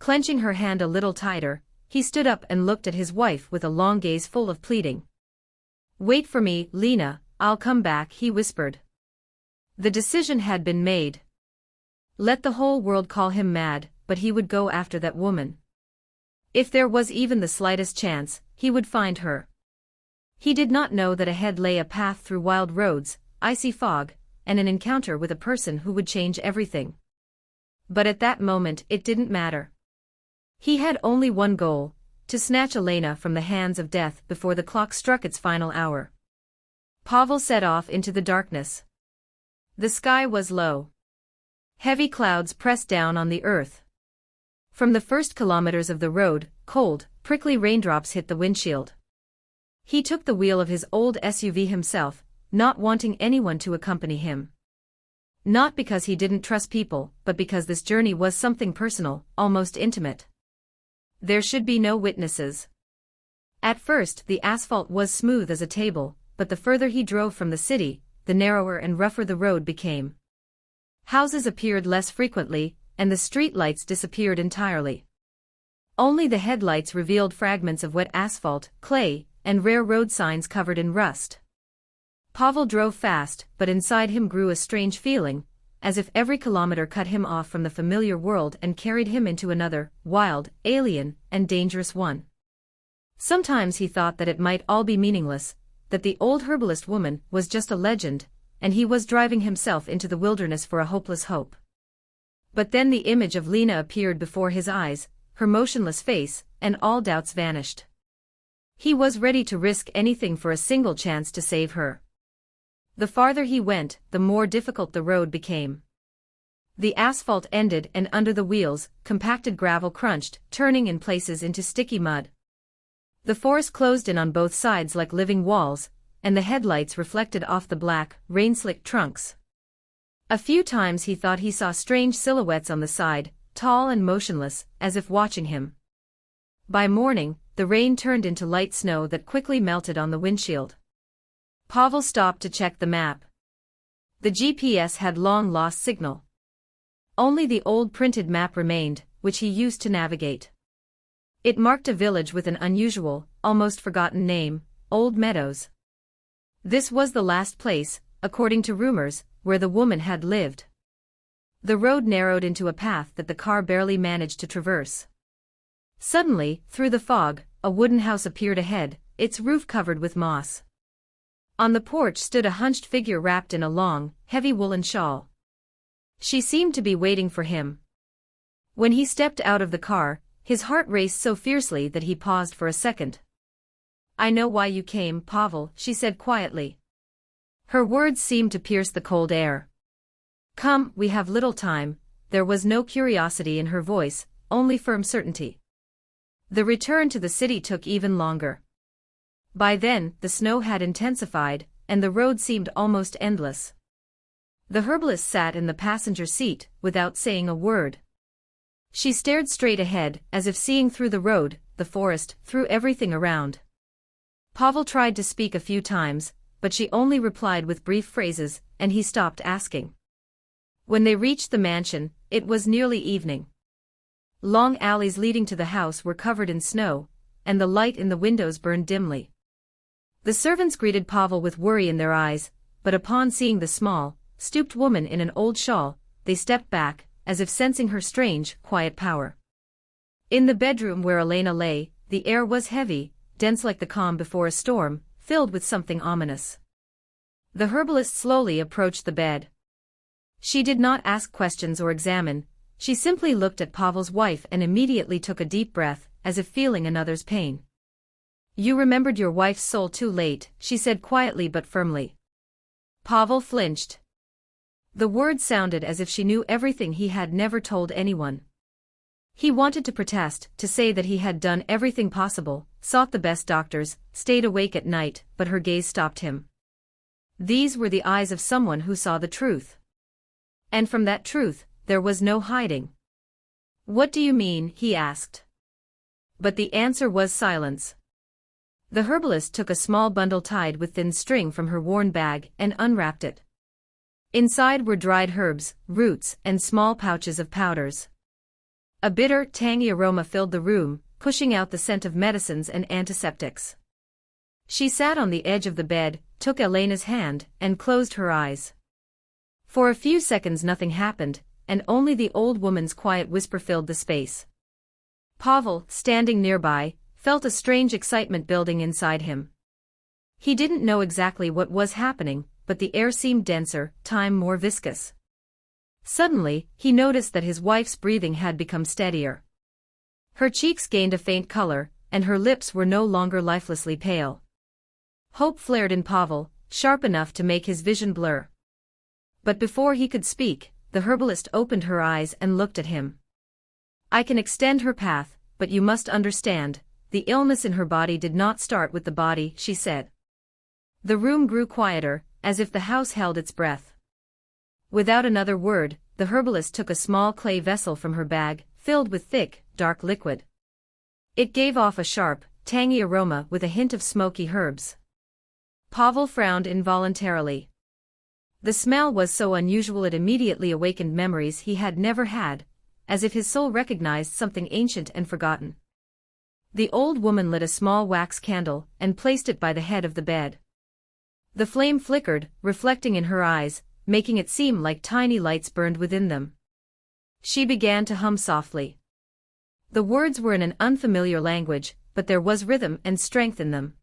Clenching her hand a little tighter, he stood up and looked at his wife with a long gaze full of pleading. "Wait for me, Lena, I'll come back," he whispered. The decision had been made. Let the whole world call him mad, but he would go after that woman. If there was even the slightest chance, he would find her. He did not know that ahead lay a path through wild roads, icy fog, and an encounter with a person who would change everything. But at that moment it didn't matter. He had only one goal, to snatch Elena from the hands of death before the clock struck its final hour. Pavel set off into the darkness. The sky was low. Heavy clouds pressed down on the earth. From the first kilometers of the road, cold, prickly raindrops hit the windshield. He took the wheel of his old SUV himself, not wanting anyone to accompany him. Not because he didn't trust people, but because this journey was something personal, almost intimate. There should be no witnesses. At first the asphalt was smooth as a table, but the further he drove from the city, the narrower and rougher the road became. Houses appeared less frequently, and the street lights disappeared entirely. Only the headlights revealed fragments of wet asphalt, clay, and rare road signs covered in rust. Pavel drove fast, but inside him grew a strange feeling, as if every kilometer cut him off from the familiar world and carried him into another, wild, alien, and dangerous one. Sometimes he thought that it might all be meaningless, that the old herbalist woman was just a legend, and he was driving himself into the wilderness for a hopeless hope. But then the image of Lena appeared before his eyes, her motionless face, and all doubts vanished. He was ready to risk anything for a single chance to save her. The farther he went, the more difficult the road became. The asphalt ended and under the wheels, compacted gravel crunched, turning in places into sticky mud. The forest closed in on both sides like living walls, and the headlights reflected off the black, rain-slicked trunks. A few times he thought he saw strange silhouettes on the side, tall and motionless, as if watching him. By morning, the rain turned into light snow that quickly melted on the windshield. Pavel stopped to check the map. The GPS had long lost signal. Only the old printed map remained, which he used to navigate. It marked a village with an unusual, almost forgotten name, Old Meadows. This was the last place, according to rumors, where the woman had lived. The road narrowed into a path that the car barely managed to traverse. Suddenly, through the fog, a wooden house appeared ahead, its roof covered with moss. On the porch stood a hunched figure wrapped in a long, heavy woolen shawl. She seemed to be waiting for him. When he stepped out of the car, his heart raced so fiercely that he paused for a second. "I know why you came, Pavel," she said quietly. Her words seemed to pierce the cold air. "Come, we have little time." There was no curiosity in her voice, only firm certainty. The return to the city took even longer. By then, the snow had intensified, and the road seemed almost endless. The herbalist sat in the passenger seat, without saying a word. She stared straight ahead, as if seeing through the road, the forest, through everything around. Pavel tried to speak a few times, but she only replied with brief phrases, and he stopped asking. When they reached the mansion, it was nearly evening. Long alleys leading to the house were covered in snow, and the light in the windows burned dimly. The servants greeted Pavel with worry in their eyes, but upon seeing the small, stooped woman in an old shawl, they stepped back, as if sensing her strange, quiet power. In the bedroom where Elena lay, the air was heavy, dense like the calm before a storm, filled with something ominous. The herbalist slowly approached the bed. She did not ask questions or examine, she simply looked at Pavel's wife and immediately took a deep breath, as if feeling another's pain. "You remembered your wife's soul too late," she said quietly but firmly. Pavel flinched. The words sounded as if she knew everything he had never told anyone. He wanted to protest, to say that he had done everything possible, sought the best doctors, stayed awake at night, but her gaze stopped him. These were the eyes of someone who saw the truth. And from that truth, there was no hiding. "What do you mean?" he asked. But the answer was silence. The herbalist took a small bundle tied with thin string from her worn bag and unwrapped it. Inside were dried herbs, roots, and small pouches of powders. A bitter, tangy aroma filled the room, pushing out the scent of medicines and antiseptics. She sat on the edge of the bed, took Elena's hand, and closed her eyes. For a few seconds nothing happened, and only the old woman's quiet whisper filled the space. Pavel, standing nearby, felt a strange excitement building inside him. He didn't know exactly what was happening, but the air seemed denser, time more viscous. Suddenly, he noticed that his wife's breathing had become steadier. Her cheeks gained a faint color, and her lips were no longer lifelessly pale. Hope flared in Pavel, sharp enough to make his vision blur. But before he could speak, the herbalist opened her eyes and looked at him. "I can extend her path, but you must understand, the illness in her body did not start with the body," she said. The room grew quieter, as if the house held its breath. Without another word, the herbalist took a small clay vessel from her bag, filled with thick, dark liquid. It gave off a sharp, tangy aroma with a hint of smoky herbs. Pavel frowned involuntarily. The smell was so unusual it immediately awakened memories he had never had, as if his soul recognized something ancient and forgotten. The old woman lit a small wax candle and placed it by the head of the bed. The flame flickered, reflecting in her eyes, making it seem like tiny lights burned within them. She began to hum softly. The words were in an unfamiliar language, but there was rhythm and strength in them.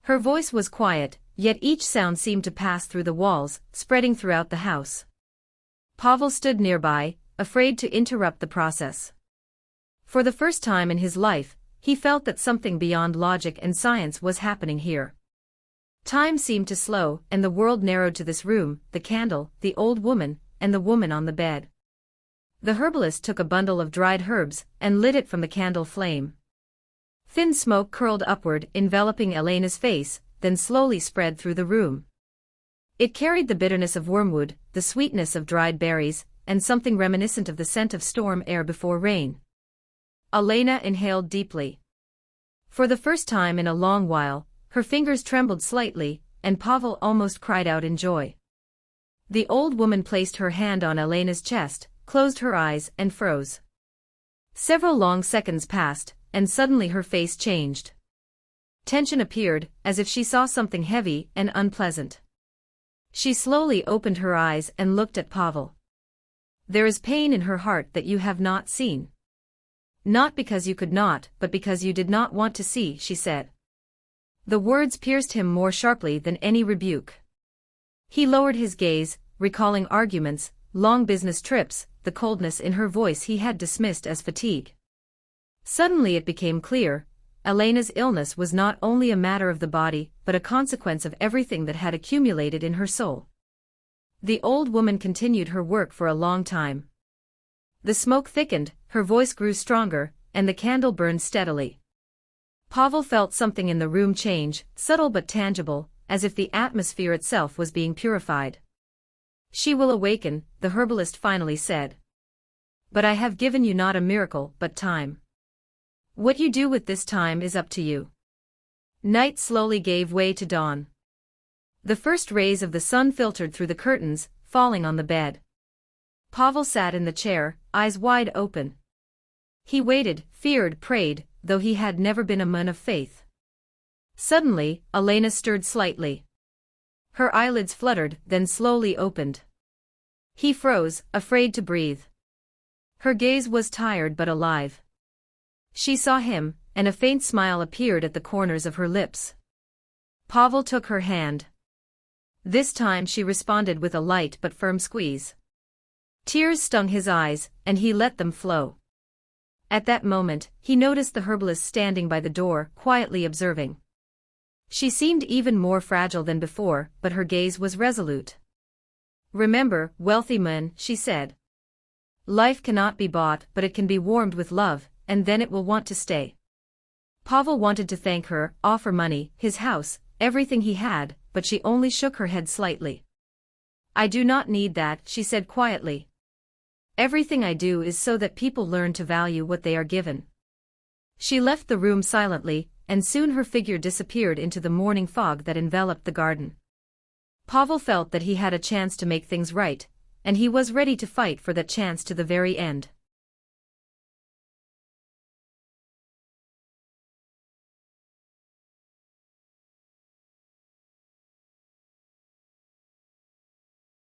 Her voice was quiet, yet each sound seemed to pass through the walls, spreading throughout the house. Pavel stood nearby, afraid to interrupt the process. For the first time in his life, he felt that something beyond logic and science was happening here. Time seemed to slow, and the world narrowed to this room, the candle, the old woman, and the woman on the bed. The herbalist took a bundle of dried herbs and lit it from the candle flame. Thin smoke curled upward, enveloping Elena's face, then slowly spread through the room. It carried the bitterness of wormwood, the sweetness of dried berries, and something reminiscent of the scent of storm air before rain. Elena inhaled deeply. For the first time in a long while, her fingers trembled slightly, and Pavel almost cried out in joy. The old woman placed her hand on Elena's chest, closed her eyes and froze. Several long seconds passed, and suddenly her face changed. Tension appeared, as if she saw something heavy and unpleasant. She slowly opened her eyes and looked at Pavel. "There is pain in her heart that you have not seen. Not because you could not, but because you did not want to see," she said. The words pierced him more sharply than any rebuke. He lowered his gaze, recalling arguments, long business trips, the coldness in her voice he had dismissed as fatigue. Suddenly it became clear, Elena's illness was not only a matter of the body, but a consequence of everything that had accumulated in her soul. The old woman continued her work for a long time. The smoke thickened, her voice grew stronger, and the candle burned steadily. Pavel felt something in the room change, subtle but tangible, as if the atmosphere itself was being purified. "She will awaken," the herbalist finally said. "But I have given you not a miracle, but time. What you do with this time is up to you." Night slowly gave way to dawn. The first rays of the sun filtered through the curtains, falling on the bed. Pavel sat in the chair, eyes wide open. He waited, feared, prayed, though he had never been a man of faith. Suddenly, Elena stirred slightly. Her eyelids fluttered, then slowly opened. He froze, afraid to breathe. Her gaze was tired but alive. She saw him, and a faint smile appeared at the corners of her lips. Pavel took her hand. This time she responded with a light but firm squeeze. Tears stung his eyes, and he let them flow. At that moment, he noticed the herbalist standing by the door, quietly observing. She seemed even more fragile than before, but her gaze was resolute. "Remember, wealthy man," she said. "Life cannot be bought, but it can be warmed with love, and then it will want to stay." Pavel wanted to thank her, offer money, his house, everything he had, but she only shook her head slightly. "I do not need that," she said quietly. "Everything I do is so that people learn to value what they are given." She left the room silently, and soon her figure disappeared into the morning fog that enveloped the garden. Pavel felt that he had a chance to make things right, and he was ready to fight for that chance to the very end.